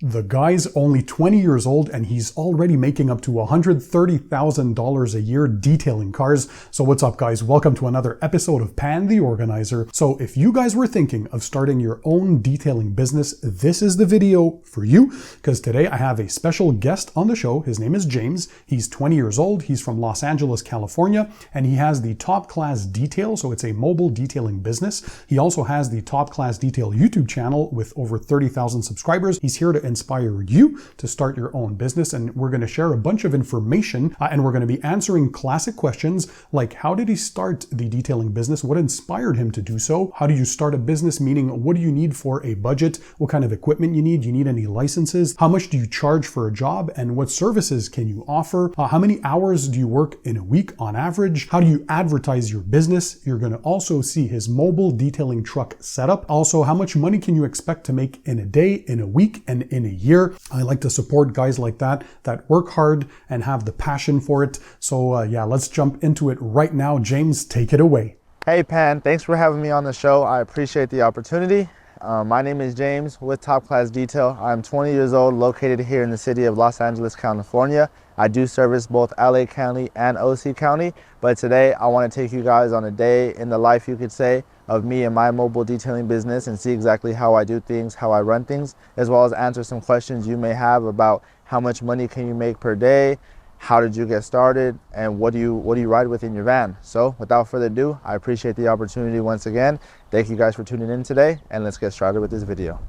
The guy's only 20 years old and he's already making up to $130,000 a year detailing cars. So what's up, guys? Welcome to another episode of Pan the Organizer. So if you guys were thinking of starting your own detailing business, this is the video for you, because today I have a special guest on the show. His name is James. He's 20 years old. He's from Los Angeles, California, and he has the Top Class Detail. So it's a mobile detailing business. He also has the Top Class Detail YouTube channel with over 30,000 subscribers. He's here to inspire you to start your own business, and we're going to share a bunch of information and we're going to be answering classic questions like how did he start the detailing business, what inspired him to do so, how do you start a business, meaning what do you need for a budget, what kind of equipment you need any licenses, how much do you charge for a job, and what services can you offer, how many hours do you work in a week on average, how do you advertise your business. You're going to also see his mobile detailing truck setup, also how much money can you expect to make in a day, in a week, and in a year. I like to support guys like that work hard and have the passion for it. So yeah, let's jump into it right now. James, take it away. Hey Pan, thanks for having me on the show. I appreciate the opportunity. My name is James with Top Class Detail. I'm 20 years old, located here in the city of Los Angeles, California. I do service both LA County and OC County, but today I want to take you guys on a day in the life, you could say, of me and my mobile detailing business and see exactly how I do things, how I run things, as well as answer some questions you may have about how much money can you make per day, how did you get started, and what do you ride with in your van. So without further ado, I appreciate the opportunity once again. Thank you guys for tuning in today, and let's get started with this video.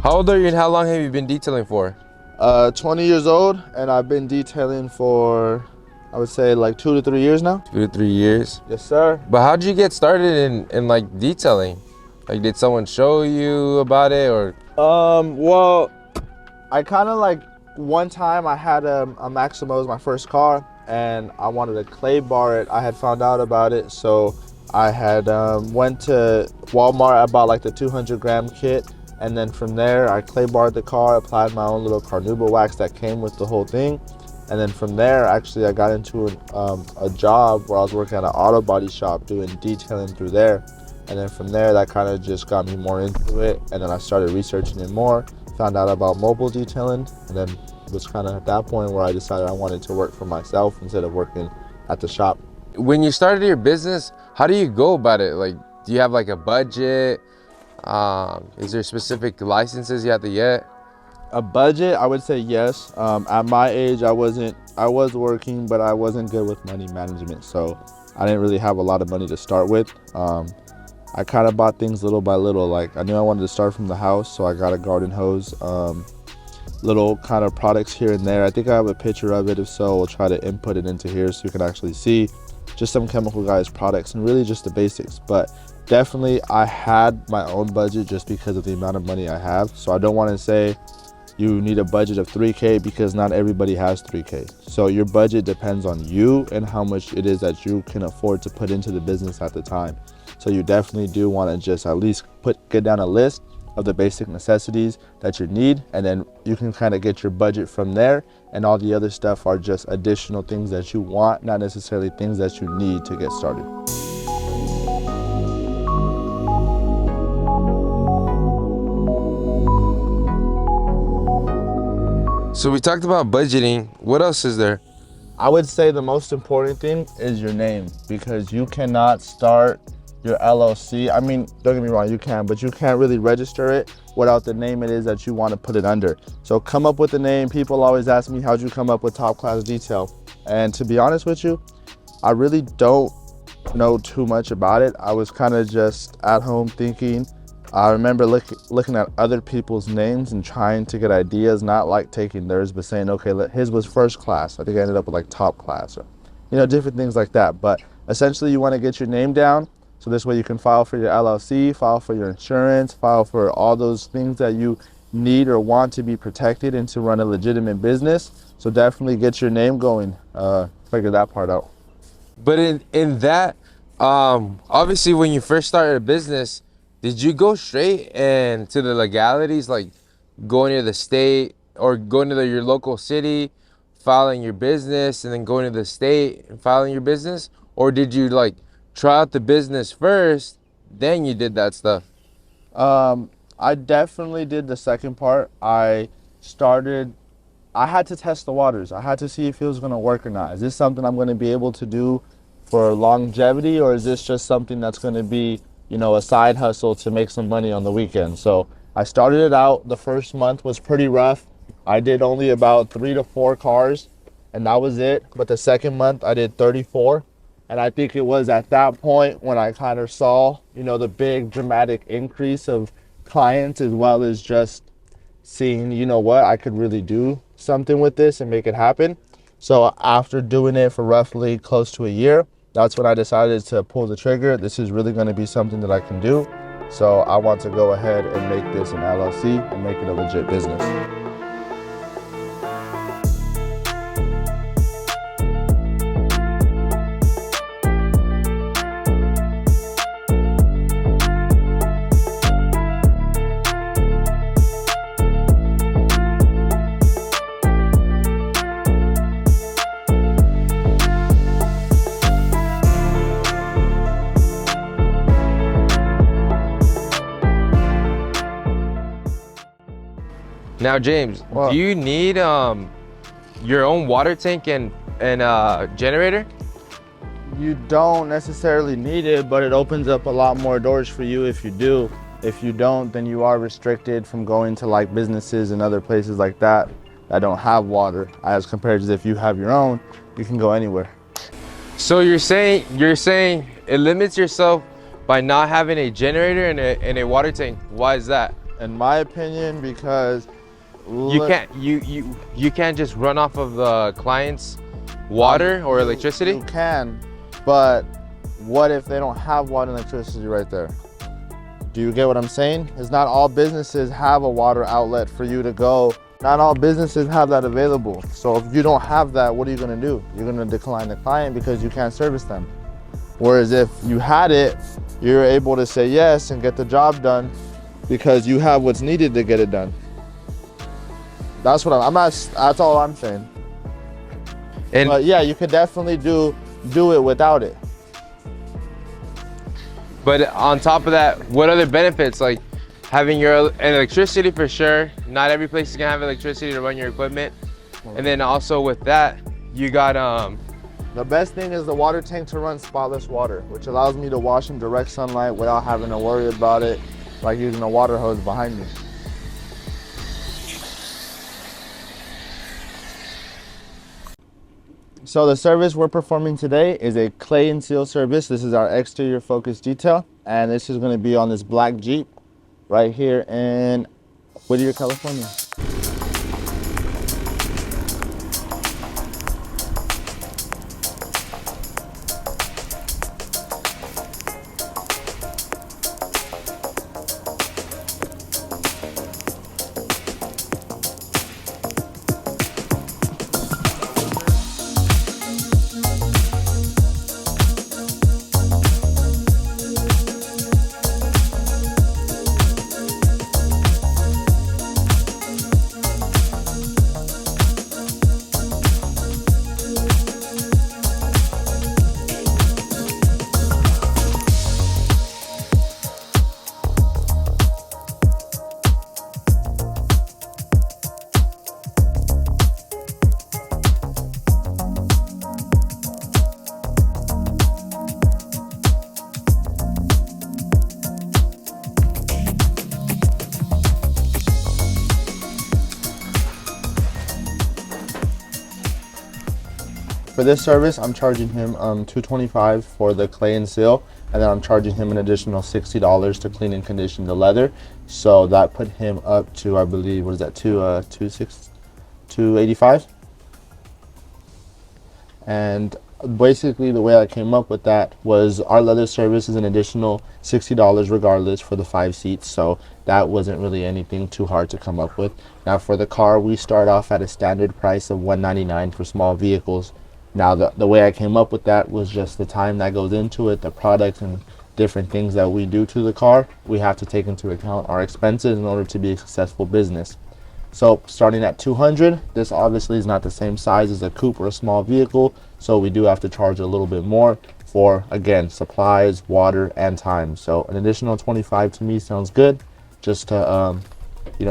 How old are you and how long have you been detailing for? 20 years old, and I've been detailing for, I would say, like 2 to 3 years now. 2 to 3 years? Yes, sir. But how did you get started in like detailing? Like, did someone show you about it, or? Well, I kind of like, one time I had a Maximo as my first car, and I wanted to clay bar it. I had found out about it, so I had went to Walmart. I bought like the 200-gram kit. And then from there, I clay barred the car, applied my own little carnauba wax that came with the whole thing. And then from there, actually, I got into a job where I was working at an auto body shop doing detailing through there. And then from there, that kind of just got me more into it. And then I started researching it more, found out about mobile detailing. And then it was kind of at that point where I decided I wanted to work for myself instead of working at the shop. When you started your business, how do you go about it? Like, do you have like a budget? Is there specific licenses you have to get? A budget, I would say yes. At my age, I was working, but I wasn't good with money management, so I didn't really have a lot of money to start with. I kind of bought things little by little. Like, I knew I wanted to start from the house, so I got a garden hose, little kind of products here and there. I think I have a picture of it. If so, we'll try to input it into here so you can actually see just some Chemical Guys products and really just the basics. But definitely I had my own budget just because of the amount of money I have. So I don't want to say you need a budget of 3K because not everybody has 3K. So your budget depends on you and how much it is that you can afford to put into the business at the time. So you definitely do want to just at least get down a list of the basic necessities that you need, and then you can kind of get your budget from there, and all the other stuff are just additional things that you want, not necessarily things that you need to get started. So we talked about budgeting. What else is there? I would say the most important thing is your name, because you cannot start your LLC. I mean, don't get me wrong, you can, but you can't really register it without the name it is that you want to put it under. So come up with a name. People always ask me, how'd you come up with Top Class Detail? And to be honest with you, I really don't know too much about it. I was kind of just at home thinking. I remember looking at other people's names and trying to get ideas, not like taking theirs, but saying, okay, his was first class. I think I ended up with like top class, or, you know, different things like that. But essentially you want to get your name down, So this way you can file for your LLC, file for your insurance, file for all those things that you need or want to be protected and to run a legitimate business. So definitely get your name going, figure that part out. But in that, obviously when you first started a business, did you go straight and to the legalities, like going to the state or going to your local city, filing your business, and then going to the state and filing your business? Or did you like try out the business first, then you did that stuff? I definitely did the second part. I had to test the waters. I had to see if it was going to work or not. Is this something I'm going to be able to do for longevity, or is this just something that's going to be, you know, a side hustle to make some money on the weekend? So I started it out. The first month was pretty rough. I did only about 3 to 4 cars, and that was it. But the second month I did 34. And I think it was at that point when I kind of saw, you know, the big dramatic increase of clients, as well as just seeing, you know what, I could really do something with this and make it happen. So after doing it for roughly close to a year, that's when I decided to pull the trigger. This is really going to be something that I can do. So I want to go ahead and make this an LLC and make it a legit business. Now, James, do you need your own water tank and generator? You don't necessarily need it, but it opens up a lot more doors for you if you do. If you don't, then you are restricted from going to like businesses and other places like that that don't have water, as compared to if you have your own, you can go anywhere. So you're saying it limits yourself by not having a generator and a water tank. Why is that? In my opinion, because you can't just run off of the client's water or electricity? You can, but what if they don't have water and electricity right there? Do you get what I'm saying? It's not all businesses have a water outlet for you to go. Not all businesses have that available. So if you don't have that, what are you gonna do? You're gonna decline the client because you can't service them. Whereas if you had it, you're able to say yes and get the job done because you have what's needed to get it done. That's what that's all I'm saying. But yeah, you could definitely do it without it. But on top of that, what other benefits? Like having your electricity for sure. Not every place is gonna have electricity to run your equipment. And then also with that, you got the best thing is the water tank to run spotless water, which allows me to wash in direct sunlight without having to worry about it, like using a water hose behind me. So the service we're performing today is a clay and seal service. This is our exterior focus detail, and this is going to be on this black Jeep right here in Whittier, California. For this service, I'm charging him $225 for the clay and seal, and then I'm charging him an additional $60 to clean and condition the leather. So that put him up to, I believe, what is that, $285? And Basically, the way I came up with that was our leather service is an additional $60 regardless for the 5 seats. So that wasn't really anything too hard to come up with. Now for the car, we start off at a standard price of $199 for small vehicles. Now the way I came up with that was just the time that goes into it, the products and different things that we do to the car. We have to take into account our expenses in order to be a successful business. So starting at 200, this obviously is not the same size as a coupe or a small vehicle, so we do have to charge a little bit more for, again, supplies, water, and time. So an additional 25 to me sounds good, just to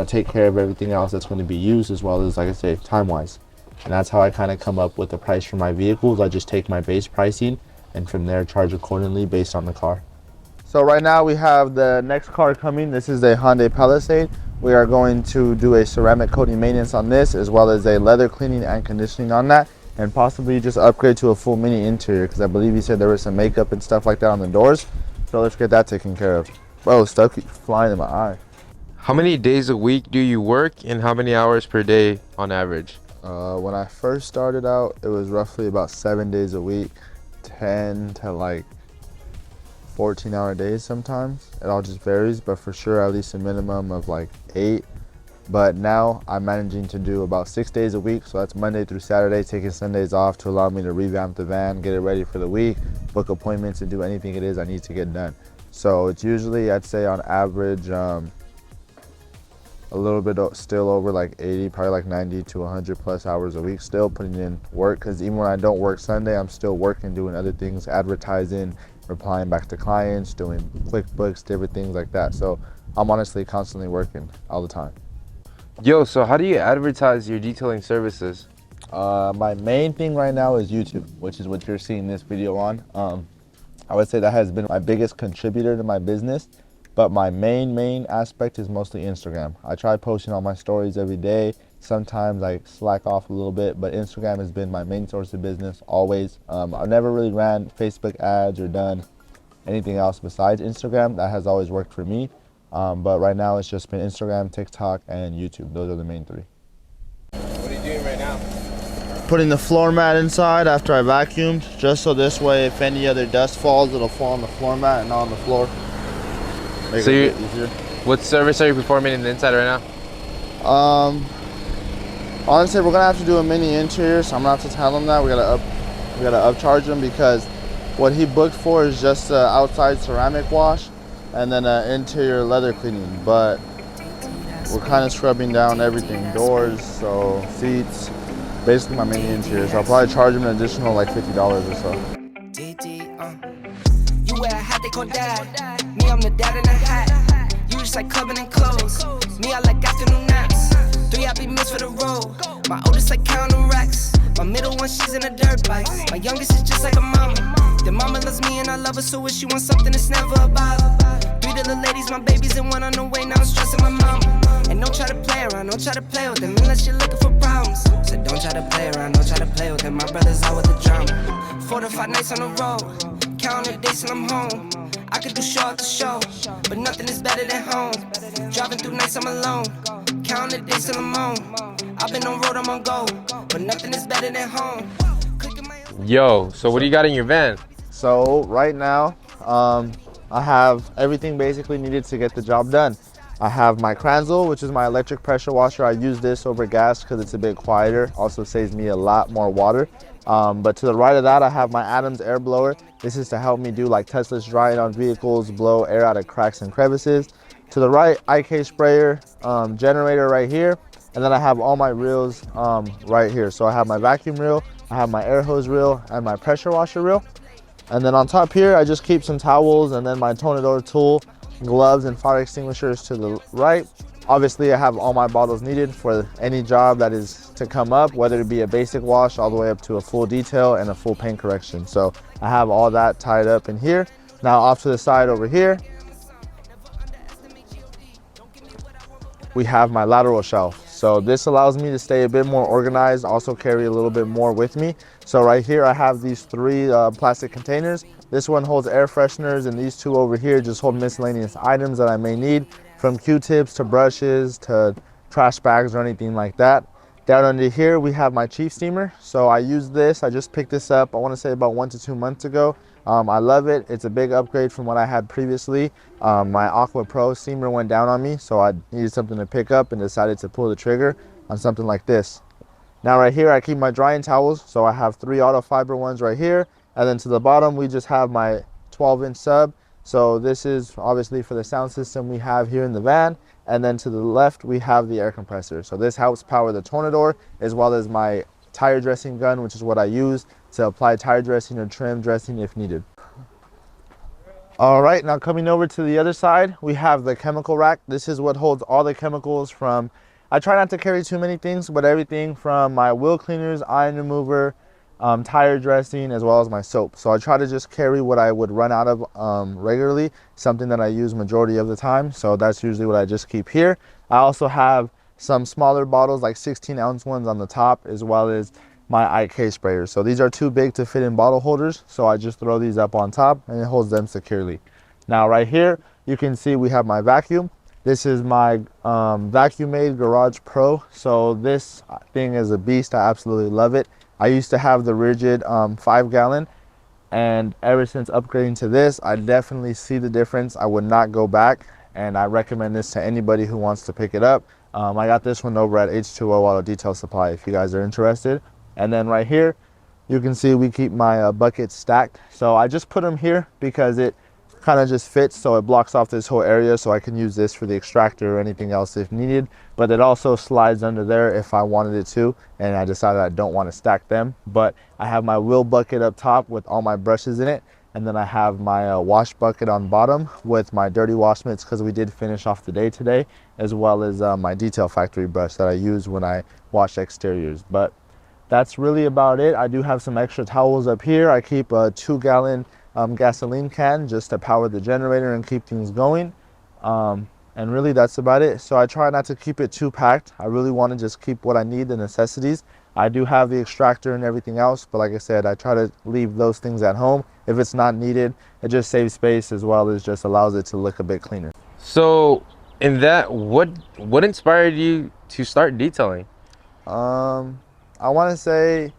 take care of everything else that's going to be used, as well as, like I say, time-wise. And that's how I kind of come up with the price for my vehicles. I just take my base pricing and from there charge accordingly based on the car. So right now we have the next car coming. This is a Hyundai Palisade. We are going to do a ceramic coating maintenance on this, as well as a leather cleaning and conditioning on that, and possibly just upgrade to a full mini interior, because I believe you said there was some makeup and stuff like that on the doors. So let's get that taken care of. Bro, stuff keeps flying in my eye. How many days a week do you work, and how many hours per day on average? When I first started out, it was roughly about 7 days a week, 10 to like 14-hour days sometimes. It all just varies, but for sure at least a minimum of like 8. But now I'm managing to do about 6 days a week, so that's Monday through Saturday, taking Sundays off to allow me to revamp the van, get it ready for the week, book appointments, and do anything it is I need to get done. So it's usually, I'd say on average, a little bit still over like 80, probably like 90 to 100 plus hours a week, still putting in work, because even when I don't work Sunday, I'm still working, doing other things, advertising, replying back to clients, doing QuickBooks, different things like that. So I'm honestly constantly working all the time. Yo, so how do you advertise your detailing services? My main thing right now is YouTube, which is what you're seeing this video on. I would say that has been my biggest contributor to my business, but my main aspect is mostly Instagram. I try posting all my stories every day. Sometimes I slack off a little bit, but Instagram has been my main source of business always. I've never really ran Facebook ads or done anything else besides Instagram. That has always worked for me. But right now it's just been Instagram, TikTok, and YouTube. Those are the main 3. What are you doing right now? Putting the floor mat inside after I vacuumed, just so this way if any other dust falls, it'll fall on the floor mat and not on the floor. Make So it a bit easier. What service are you performing in the inside right now? Honestly, we're gonna have to do a mini interior, so I'm gonna have to tell him that we gotta upcharge him, because what he booked for is just an outside ceramic wash and then an interior leather cleaning. But we're kind of scrubbing down everything, doors, so seats, basically my mini interior. So I'll probably charge him an additional like $50 or so. You wear a hat, they call dad. Me, I'm the dad in a hat. You just like clubbing and clothes. Me, I like afternoon naps. 3 happy meals for the road. My oldest like counting racks. My middle one, she's in a dirt bike. My youngest is just like a mama. The mama loves me and I love her, so if she wants something, it's never a bother. 3 little ladies, my babies, and 1 on the way. Now I'm stressing my mama. And don't try to play around, don't try to play with them unless you're looking for problems. So don't try to play around, don't try to play with them. My brother's out with the drama. 4 to 5 nights on the road. Counting the days till I'm home. I could do show after show, but nothing is better than home. Driving through nights I'm alone. Counting the days till I'm home. I've been on road, I'm on go, but nothing is better than home. Yo, so what do you got in your van? So right now, I have everything basically needed to get the job done. I have my Kranzel, which is my electric pressure washer. I use this over gas because it's a bit quieter. Also saves me a lot more water. But to the right of that, I have my Adams air blower. This is to help me do like touchless drying on vehicles, blow air out of cracks and crevices. To the right, IK sprayer, generator right here. And then I have all my reels right here. So I have my vacuum reel, I have my air hose reel, and my pressure washer reel. And then on top here, I just keep some towels and then my Tonador tool, gloves, and fire extinguishers to the right. Obviously, I have all my bottles needed for any job that is to come up, whether it be a basic wash all the way up to a full detail and a full paint correction. So I have all that tied up in here. Now off to the side over here, we have my lateral shelf. So this allows me to stay a bit more organized, also carry a little bit more with me. So right here, I have these 3 plastic containers. This one holds air fresheners, and these 2 over here just hold miscellaneous items that I may need, from Q-tips to brushes to trash bags or anything like that. Down under here, we have my Chief steamer. So I use this, I just picked this up, I wanna say about 1 to 2 months ago. I love it. It's a big upgrade from what I had previously. My Aqua Pro steamer went down on me, so I needed something to pick up and decided to pull the trigger on something like this. Now right here, I keep my drying towels. So I have 3 auto fiber ones right here. And then to the bottom, we just have my 12-inch sub. So this is obviously for the sound system we have here in the van. And then to the left, we have the air compressor. So this helps power the Tornador, as well as my tire dressing gun, which is what I use to apply tire dressing or trim dressing if needed. All right, now coming over to the other side, we have the chemical rack. This is what holds all the chemicals from, I try not to carry too many things, but everything from my wheel cleaners, iron remover, tire dressing, as well as my soap. So I try to just carry what I would run out of regularly, something that I use majority of the time. So that's usually what I just keep here. I also have some smaller bottles, like 16-ounce ones on the top, as well as my IK sprayers. So these are too big to fit in bottle holders, so I just throw these up on top and it holds them securely. Now right here, you can see we have my vacuum. This is my Vacuum-Made Garage Pro. So this thing is a beast. I absolutely love it. I used to have the rigid 5-gallon, and ever since upgrading to this, I definitely see the difference. I would not go back, and I recommend this to anybody who wants to pick it up. I got this one over at H2O Auto Detail Supply if you guys are interested. And then right here, you can see we keep my buckets stacked. So I just put them here because it kind of just fits, so it blocks off this whole area, so I can use this for the extractor or anything else if needed. But it also slides under there if I wanted it to, and I decided I don't want to stack them. But I have my wheel bucket up top with all my brushes in it, and then I have my wash bucket on bottom with my dirty wash mitts, because we did finish off the day today, as well as my Detail Factory brush that I use when I wash exteriors. But that's really about it. I do have some extra towels up here. I keep a 2-gallon gasoline can just to power the generator and keep things going. And really that's about it. So I try not to keep it too packed. I really want to just keep what I need, the necessities. I do have the extractor and everything else, but like I said, I try to leave those things at home. If it's not needed, it just saves space, as well as just allows it to look a bit cleaner. So in that, what inspired you to start detailing? I want to say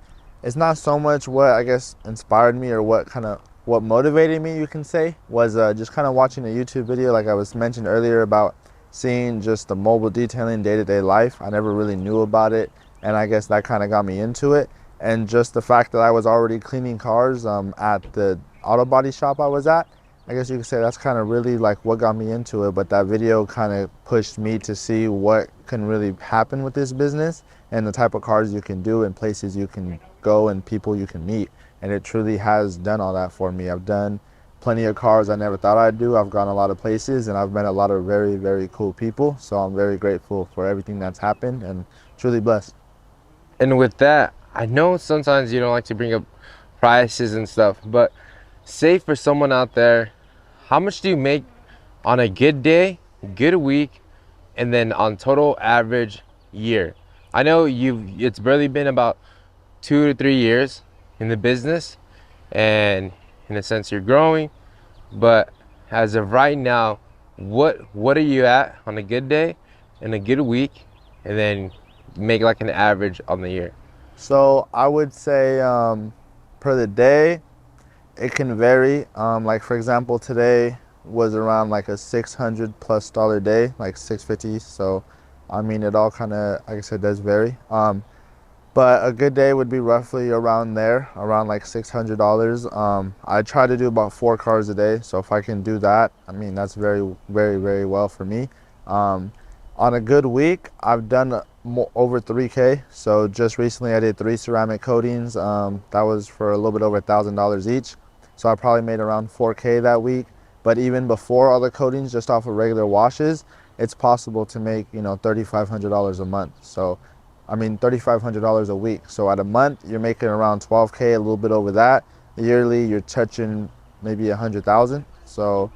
it's not so much what I guess inspired me or what motivated me, you can say, was just kind of watching a YouTube video, like I was mentioned earlier, about seeing just the mobile detailing day-to-day life. I never really knew about it, and I guess that kind of got me into it. And just the fact that I was already cleaning cars at the auto body shop I was at, I guess you could say that's kind of really like what got me into it. But that video kind of pushed me to see what can really happen with this business and the type of cars you can do and places you can go and people you can meet. And it truly has done all that for me. I've done plenty of cars I never thought I'd do. I've gone a lot of places, and I've met a lot of very, very cool people. So I'm very grateful for everything that's happened and truly blessed. And with that, I know sometimes you don't like to bring up prices and stuff, but say for someone out there, how much do you make on a good day, good week, and then on total average year? I know it's barely been about 2 to 3 years in the business, and in a sense you're growing, but as of right now, what are you at on a good day and a good week, and then make like an average on the year? So I would say per the day, it can vary. Like for example, today was around like a $600+ day, like $650. So I mean, it all kind of, like I said, does vary. But a good day would be roughly around there, around like $600. I try to do about 4 cars a day. So if I can do that, I mean, that's very, very, very well for me. On a good week, I've done over 3K. So just recently I did 3 ceramic coatings. That was for a little bit over $1,000 each. So I probably made around 4K that week. But even before all the coatings, just off of regular washes, it's possible to make, you know, $3,500 a month. So I mean, $3,500 a week. So at a month, you're making around 12K, a little bit over that. Yearly, you're touching maybe 100,000. So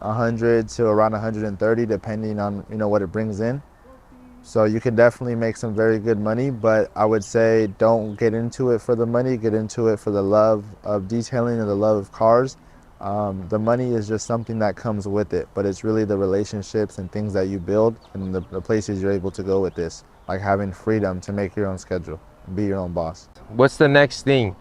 100 to around 130, depending on, you know, what it brings in. So you can definitely make some very good money, but I would say don't get into it for the money. Get into it for the love of detailing and the love of cars. The money is just something that comes with it, but it's really the relationships and things that you build and the places you're able to go with this. like having freedom to make your own schedule, be your own boss. What's the next thing?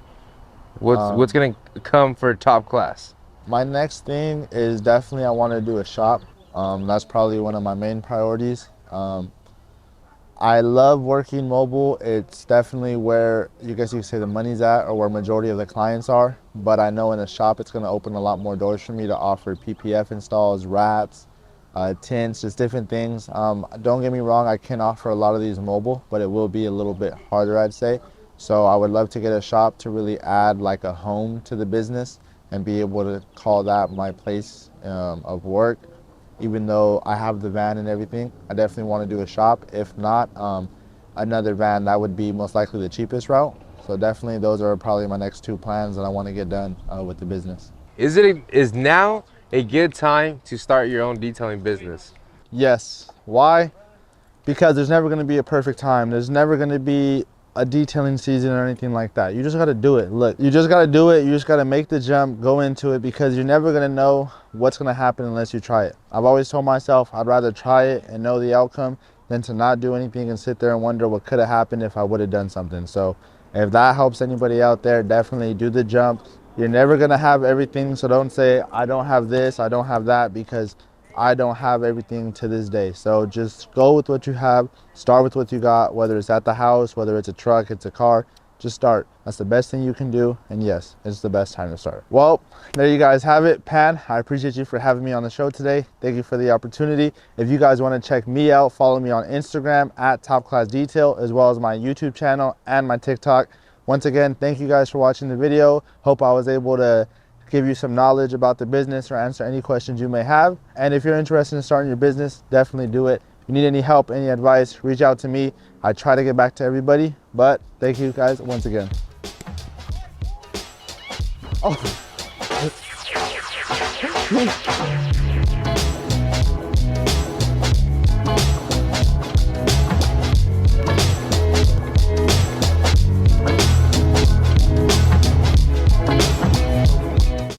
What's gonna come for Top Class? My next thing is definitely I want to do a shop. That's probably one of my main priorities. I love working mobile. It's definitely where you could say the money's at, or where majority of the clients are. But I know in a shop it's going to open a lot more doors for me to offer PPF installs, wraps, tints, just different things. Don't get me wrong, I can offer a lot of these mobile, but it will be a little bit harder, I'd say. So I would love to get a shop to really add like a home to the business and be able to call that my place of work. Even though I have the van and everything, I definitely want to do a shop. If not, another van, that would be most likely the cheapest route. So definitely those are probably my next 2 plans that I want to get done with the business. Is now a good time to start your own detailing business? Yes. Why? Because there's never going to be a perfect time. There's never going to be a detailing season or anything like that. You just got to do it. Look, you just got to do it. You just got to make the jump, go into it, because you're never going to know what's going to happen unless you try it. I've always told myself I'd rather try it and know the outcome than to not do anything and sit there and wonder what could have happened if I would have done something. So if that helps anybody out there, definitely do the jump. You're never going to have everything, so don't say I don't have this, I don't have that, because I don't have everything to this day. So just go with what you have, start with what you got, whether it's at the house, whether it's a truck, it's a car, just start. That's the best thing you can do, and yes, it's the best time to start. Well, there you guys have it. Pan, I appreciate you for having me on the show today. Thank you for the opportunity. If you guys want to check me out, follow me on Instagram at Top Class Detail, as well as my YouTube channel and my TikTok. Once again, thank you guys for watching the video. Hope I was able to give you some knowledge about the business or answer any questions you may have. And if you're interested in starting your business, definitely do it. If you need any help, any advice, reach out to me. I try to get back to everybody, but thank you guys once again. Oh.